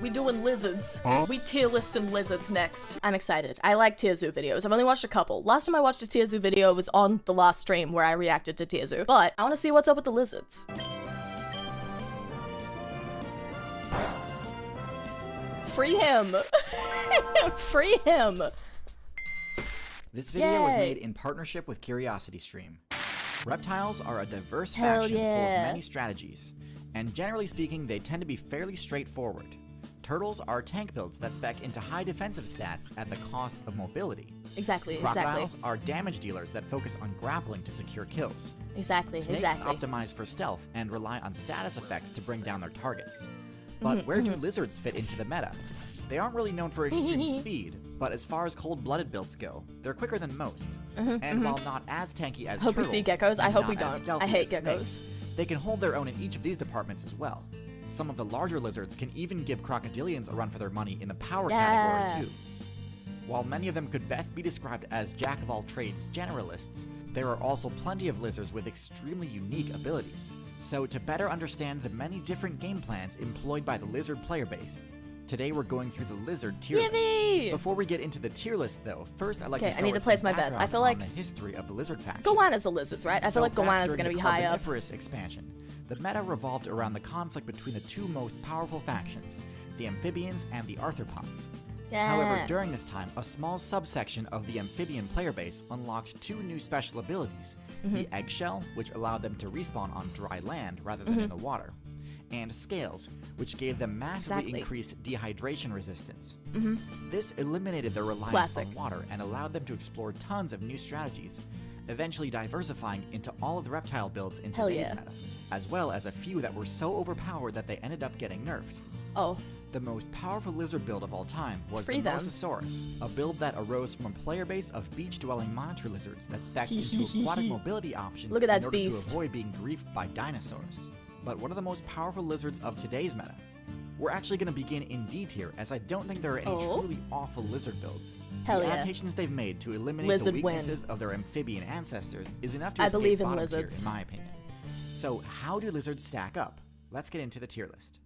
We doing lizards. We tier listing lizards next. I'm excited. I like TierZoo videos. I've only watched a couple. Last time I watched a TierZoo video was on the last stream where I reacted to TierZoo. But I want to see what's up with the lizards. Free him. Free him. This video was made in partnership with CuriosityStream. Reptiles are a diverse faction full of many strategies, and generally speaking, they tend to be fairly straightforward. Turtles are tank builds that spec into high defensive stats at the cost of mobility. Exactly, Crocodiles are damage dealers that focus on grappling to secure kills. Snakes optimize for stealth and rely on status effects to bring down their targets. But where do lizards fit into the meta? They aren't really known for extreme speed, but as far as cold-blooded builds go, they're quicker than most. And while not as tanky as hope turtles, we see geckos. I hope we not as don't. stealthy I hate as geckos. snakes, they can hold their own in each of these departments as well. Some of the larger lizards can even give crocodilians a run for their money in the power category too. While many of them could best be described as jack-of-all-trades generalists, there are also plenty of lizards with extremely unique abilities. So to better understand the many different game plans employed by the lizard player base, today we're going through the lizard tier list. Before we get into the tier list though, first I'd like to start I need to with place some my bets. I background feel on like the history of the lizard faction. Goanna's a lizard, right? I feel like Goanna's during gonna the be high up. Carboniferous expansion, the meta revolved around the conflict between the two most powerful factions, the amphibians and the arthropods. However, during this time, a small subsection of the amphibian player base unlocked two new special abilities, the eggshell, which allowed them to respawn on dry land rather than in the water, and scales, which gave them massively increased dehydration resistance. This eliminated their reliance on water and allowed them to explore tons of new strategies, eventually diversifying into all of the reptile builds in today's meta, as well as a few that were so overpowered that they ended up getting nerfed. The most powerful lizard build of all time was the Mosasaurus, a build that arose from a player base of beach-dwelling monitor lizards that spec'd into aquatic mobility options in order to avoid being griefed by dinosaurs. But what are the most powerful lizards of today's meta? We're actually going to begin in D tier, as I don't think there are any truly awful lizard builds. The adaptations they've made to eliminate the weaknesses of their amphibian ancestors is enough to escape bottom tier, in my opinion. So how do lizards stack up? Let's get into the tier list.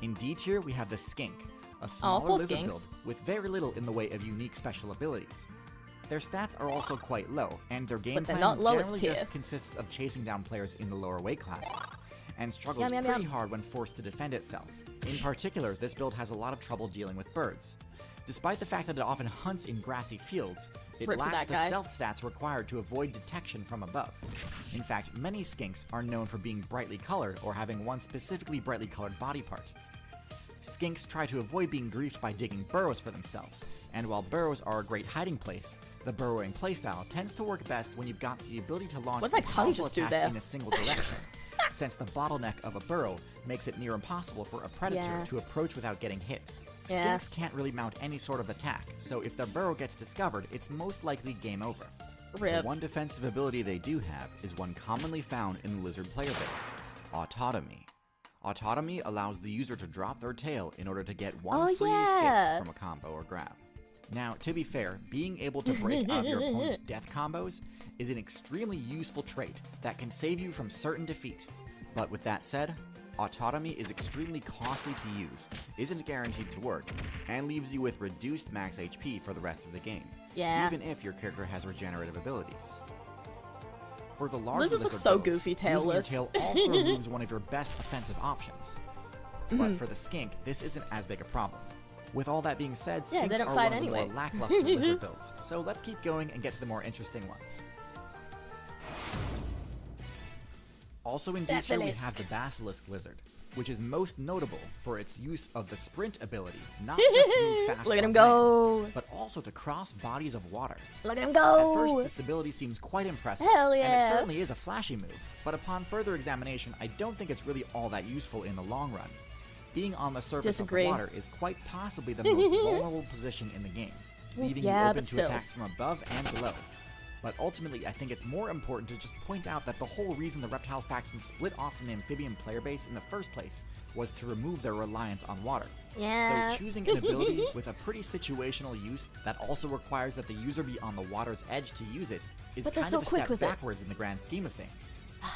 In D tier, we have the skink, a smaller lizard build with very little in the way of unique special abilities. Their stats are also quite low, and their game plan generally just consists of chasing down players in the lower weight classes, and struggles pretty hard when forced to defend itself. In particular, this build has a lot of trouble dealing with birds. Despite the fact that it often hunts in grassy fields, it lacks the stealth stats required to avoid detection from above. In fact, many skinks are known for being brightly colored or having one specifically brightly colored body part. Skinks try to avoid being griefed by digging burrows for themselves, and while burrows are a great hiding place, the burrowing playstyle tends to work best when you've got the ability to launch a powerful attack in a single direction, since the bottleneck of a burrow makes it near impossible for a predator to approach without getting hit. Skinks can't really mount any sort of attack, so if their burrow gets discovered, it's most likely game over. The one defensive ability they do have is one commonly found in the lizard player base, autotomy. Autotomy allows the user to drop their tail in order to get one free escape from a combo or grab. Now, to be fair, being able to break out of your opponent's death combos is an extremely useful trait that can save you from certain defeat. But with that said, autotomy is extremely costly to use, isn't guaranteed to work, and leaves you with reduced max HP for the rest of the game, even if your character has regenerative abilities. For the large lizard look so builds, goofy tailless. Your tail also removes one of your best offensive options. But for the skink, this isn't as big a problem. With all that being said, skinks are one of the more lackluster lizard builds, so let's keep going and get to the more interesting ones. Also in D tier, we have the basilisk lizard, which is most notable for its use of the sprint ability, not just to move fast Look at him go, but also to cross bodies of water. Look at him go! At first, this ability seems quite impressive, and it certainly is a flashy move, but upon further examination, I don't think it's really all that useful in the long run. Being on the surface of the water is quite possibly the most vulnerable position in the game, leaving you open to attacks from above and below. But ultimately, I think it's more important to just point out that the whole reason the reptile faction split off from the amphibian player base in the first place was to remove their reliance on water. So choosing an ability with a pretty situational use that also requires that the user be on the water's edge to use it is kind of a step backwards in the grand scheme of things.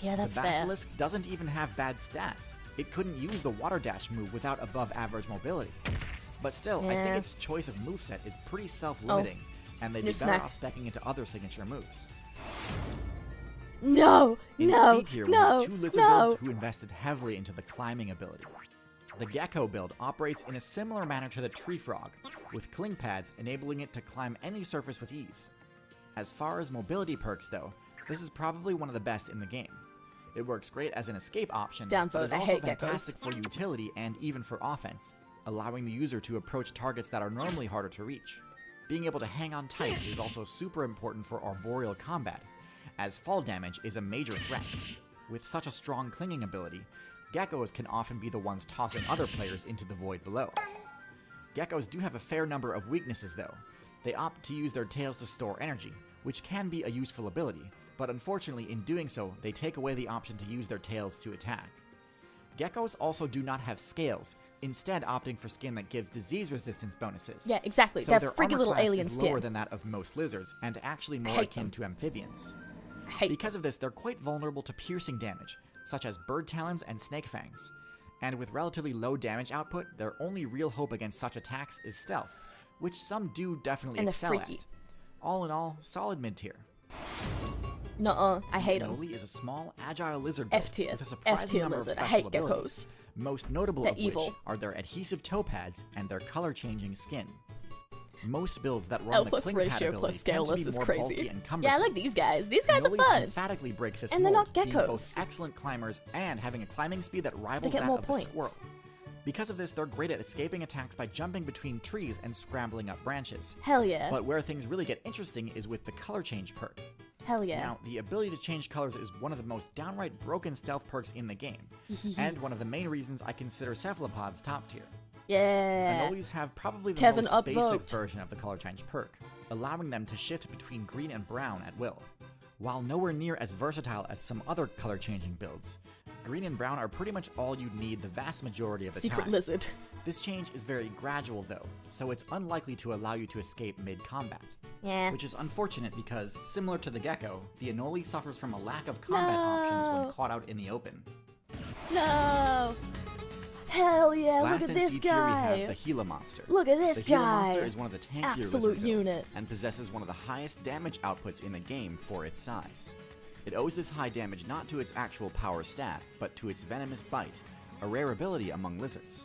Yeah, that's fair. The basilisk doesn't even have bad stats. it couldn't use the water dash move without above average mobility. But still, I think its choice of moveset is pretty self-limiting, and they'd be better off speccing into other signature moves. No! In C tier, we have 2 lizard builds who invested heavily into the climbing ability. The Gecko build operates in a similar manner to the Tree Frog, with cling pads enabling it to climb any surface with ease. As far as mobility perks though, this is probably one of the best in the game. It works great as an escape option, but is also fantastic for utility and even for offense, allowing the user to approach targets that are normally harder to reach. Being able to hang on tight is also super important for arboreal combat, as fall damage is a major threat. With such a strong clinging ability, geckos can often be the ones tossing other players into the void below. Geckos do have a fair number of weaknesses though. They opt to use their tails to store energy, which can be a useful ability, but unfortunately in doing so, they take away the option to use their tails to attack. Geckos also do not have scales, instead opting for skin that gives disease resistance bonuses. Yeah, exactly. So that their freaky little alien is skin. Lower than that of most lizards, and actually more akin to amphibians. Because of this, they're quite vulnerable to piercing damage, such as bird talons and snake fangs. And with relatively low damage output, their only real hope against such attacks is stealth, which some do definitely excel at. All in all, solid mid-tier. Nuh-uh, I hate them. Noli is a small, agile lizard build F-tier. with a surprising number of lizard. special I hate abilities, most notable of evil. which are their adhesive toe pads and their color-changing skin. Most builds that run the cling pad ability tend to be more bulky and cumbersome. Yeah, I like these guys. These guys Nolis are fun. emphatically break this And they're mold, not being geckos. both excellent climbers and having a climbing speed that rivals that more of points. the squirrel. Because of this, they're great at escaping attacks by jumping between trees and scrambling up branches. Hell yeah. But where things really get interesting is with the color change perk. Hell yeah. Now, the ability to change colors is one of the most downright broken stealth perks in the game, and one of the main reasons I consider cephalopods top tier. Yeah. Anoles have probably the Kevin most basic upvote. version of the color change perk, allowing them to shift between green and brown at will. While nowhere near as versatile as some other color changing builds, green and brown are pretty much all you'd need the vast majority of the Secret time. lizard. This change is very gradual though, so it's unlikely to allow you to escape mid-combat. Yeah. Which is unfortunate because, similar to the gecko, the Anole suffers from a lack of combat options when caught out in the open. No! Hell yeah, Last look at in this C tier guy! we have the Gila Monster. Look at this the Gila guy! Monster is one of the tankier Absolute lizard builds, unit. and possesses one of the highest damage outputs in the game for its size. It owes this high damage not to its actual power stat, but to its venomous bite, a rare ability among lizards.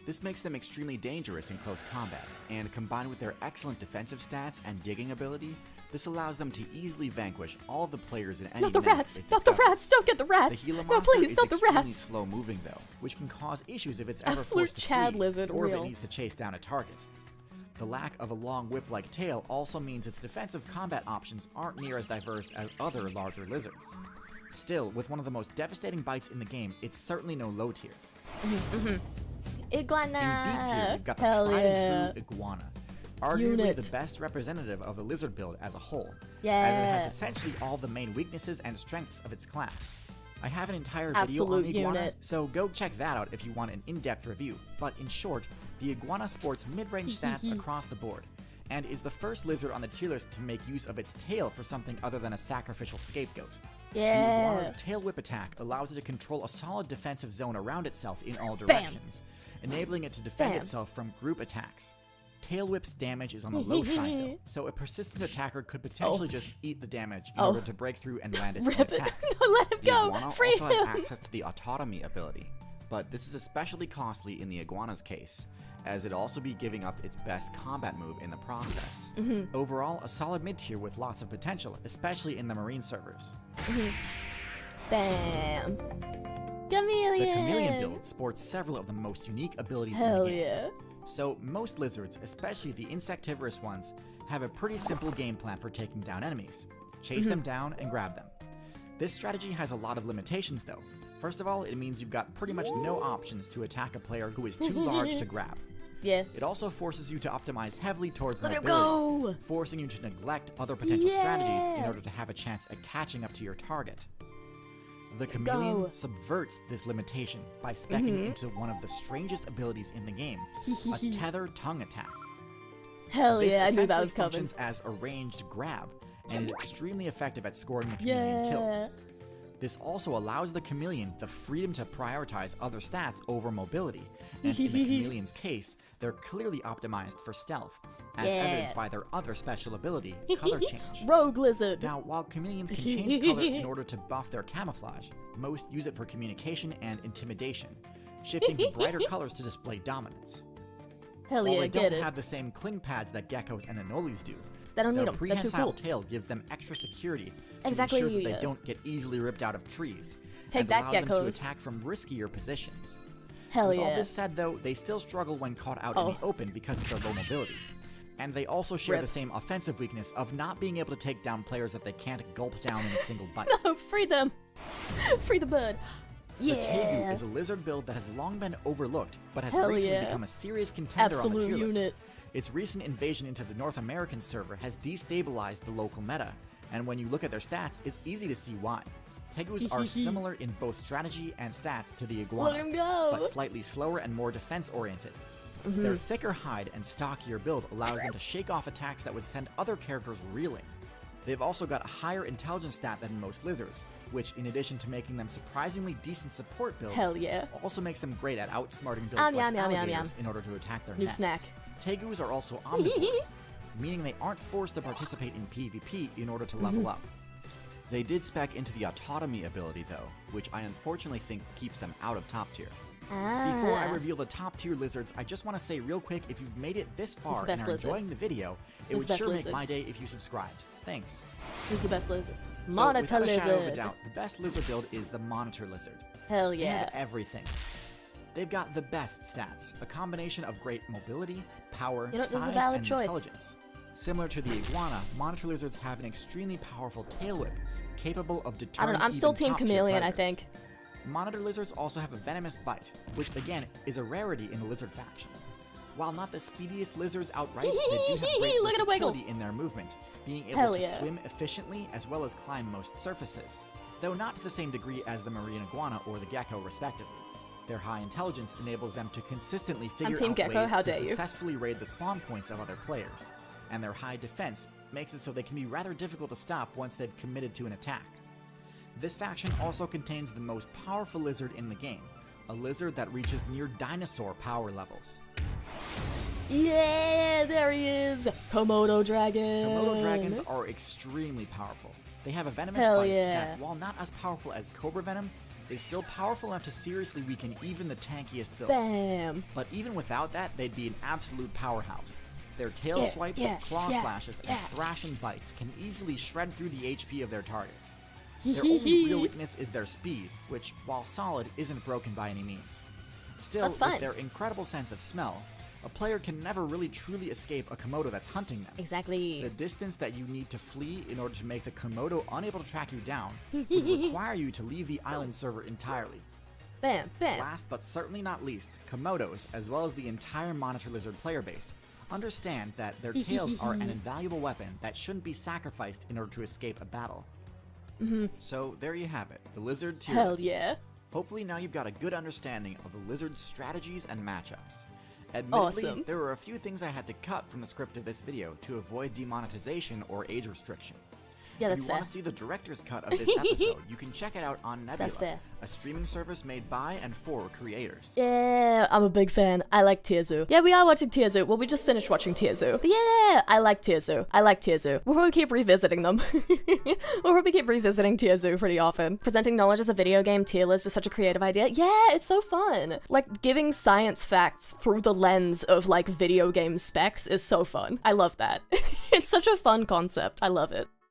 This makes them extremely dangerous in close combat, and combined with their excellent defensive stats and digging ability, this allows them to easily vanquish all of the players in any Not the menace rats! they Not the discover. rats! Don't get the The rats! Gila No, monster please, is not the extremely rats! slow moving though, which can cause issues if it's ever Absolute forced to Chad flee, lizard, or if real. it needs to chase down a target. The lack of a long whip-like tail also means its defensive combat options aren't near as diverse as other larger lizards. Still, with one of the most devastating bites in the game, it's certainly no low tier. Iguana! In B tier, you've got the Hell tried yeah. and true iguana. Arguably Unit. the best representative of the lizard build as a whole, as it Yeah. has essentially all the main weaknesses and strengths of its class. I have an entire video on Absolute the iguana, unit. so go check that out if you want an in-depth review. But in short, the iguana sports mid-range stats across the board, and is the first lizard on the tier list to make use of its tail for something other than a sacrificial scapegoat. The Yeah. iguana's tail whip attack allows it to control a solid defensive zone around itself in all directions, enabling it to defend Bam. itself from group attacks. Tail whip's damage is on the low side though, so a persistent attacker could potentially just eat the damage in order to break through and land its own Rip it. attacks. No, let him The go! iguana Free also has him! access to the autonomy ability, but this is especially costly in the iguana's case, as it'd also be giving up its best combat move in the process. Overall, a solid mid-tier with lots of potential, especially in the marine servers. Bam! The Chameleon! chameleon build sports several of the most unique abilities in Hell the game. yeah. So most lizards, especially the insectivorous ones, have a pretty simple game plan for taking down enemies. Chase them down and grab them. This strategy has a lot of limitations though. First of all, it means you've got pretty much no options to attack a player who is too large to grab. Yeah. It also forces you to optimize heavily towards Let him mobility, go! forcing you to neglect other potential strategies in order to have a chance at catching up to your target. The chameleon Go. subverts this limitation by speccing into one of the strangest abilities in the game, a tether tongue attack. Hell This yeah, I knew that essentially was coming. functions as a ranged grab, and is extremely effective at scoring the chameleon kills. This also allows the chameleon the freedom to prioritize other stats over mobility, and in the chameleon's case, they're clearly optimized for stealth, as evidenced by their other special ability, color change. Rogue lizard! Now, while chameleons can change color in order to buff their camouflage, most use it for communication and intimidation, shifting to brighter colors to display dominance. Hell While yeah, they get don't it. have the same cling pads that geckos and anoles do, They don't need their them, they're too prehensile cool. tail gives them extra security to Exactly, ensure that they don't get easily ripped out of trees. Take and that, allows them to geckos. attack from riskier positions. Hell With yeah. all this said though, they still struggle when caught out in the open because of their low mobility. And they also share the same offensive weakness of not being able to take down players that they can't gulp down in a single bite. No, free them! Free the bird! The Tegu is a lizard build that has long been overlooked, but has Hell recently yeah. become a serious contender on the Absolute tier list. unit. Its recent invasion into the North American server has destabilized the local meta, and when you look at their stats, it's easy to see why. Tegus are similar in both strategy and stats to the iguana, Let him go! but slightly slower and more defense-oriented. Their thicker hide and stockier build allows them to shake off attacks that would send other characters reeling. They've also got a higher intelligence stat than most lizards, which, in addition to making them surprisingly decent support builds, Hell yeah. also makes them great at outsmarting builds like alligators in order to attack their New nests. snack. Tegus are also omnivores, meaning they aren't forced to participate in PvP in order to level up. They did spec into the autotomy ability though, which I unfortunately think keeps them out of top tier. Before I reveal the top tier lizards, I just want to say real quick, if you've made it this far and are enjoying the video, it would sure make my day if you subscribed. Thanks. Who's the best lizard? So, Monitor without a shadow of a lizard! doubt, the best lizard build is the Monitor Lizard. Hell They yeah. have everything. They've got the best stats, a combination of great mobility, power, You know, this is a size, valid and choice. intelligence. Similar to the iguana, Monitor Lizards have an extremely powerful tail whip, capable of I deterring don't know, I'm still even Team top-tier Chameleon, I predators. think. Monitor Lizards also have a venomous bite, which again is a rarity in the lizard faction. While not the speediest lizards outright, they do have great Look at him wiggle. versatility in their movement, being able Hell to yeah. swim efficiently as well as climb most surfaces, though not to the same degree as the marine iguana or the gecko respectively. Their high intelligence enables them to consistently figure Team out Gecko, ways how to dare you. successfully raid the spawn points of other players, and their high defense makes it so they can be rather difficult to stop once they've committed to an attack. This faction also contains the most powerful lizard in the game, a lizard that reaches near dinosaur power levels. Yeah, there he is! Komodo dragon! Komodo dragons are extremely powerful. They have a venomous Hell bite yeah. that, while not as powerful as cobra venom, is still powerful enough to seriously weaken even the tankiest builds. Bam! But even without that, they'd be an absolute powerhouse. Their tail swipes, claw slashes, and thrashing bites can easily shred through the HP of their targets. Their only real weakness is their speed, which, while solid, isn't broken by any means. Still, That's fine. with their incredible sense of smell, a player can never really truly escape a Komodo that's hunting them. Exactly. The distance that you need to flee in order to make the Komodo unable to track you down would require you to leave the island server entirely. Bam, bam. Last but certainly not least, Komodos, as well as the entire Monitor Lizard player base, understand that their tails are an invaluable weapon that shouldn't be sacrificed in order to escape a battle. So there you have it, the lizard tier Hell list. yeah. Hopefully now you've got a good understanding of the lizard's strategies and matchups. Admittedly, Awesome. there were a few things I had to cut from the script of this video to avoid demonetization or age restriction. Yeah, If that's you want fair. to see the director's cut of this episode, you can check it out on Nebula, That's fair. a streaming service made by and for creators. Yeah, I'm a big fan. I like TierZoo. Yeah, we are watching TierZoo. Well, we just finished watching TierZoo. But yeah, I like TierZoo. I like TierZoo. We'll probably keep revisiting them. We'll probably keep revisiting TierZoo pretty often. Presenting knowledge as a video game tier list is such a creative idea. Yeah, it's so fun. Like, giving science facts through the lens of, like, video game specs is so fun. I love that. It's such a fun concept. I love it.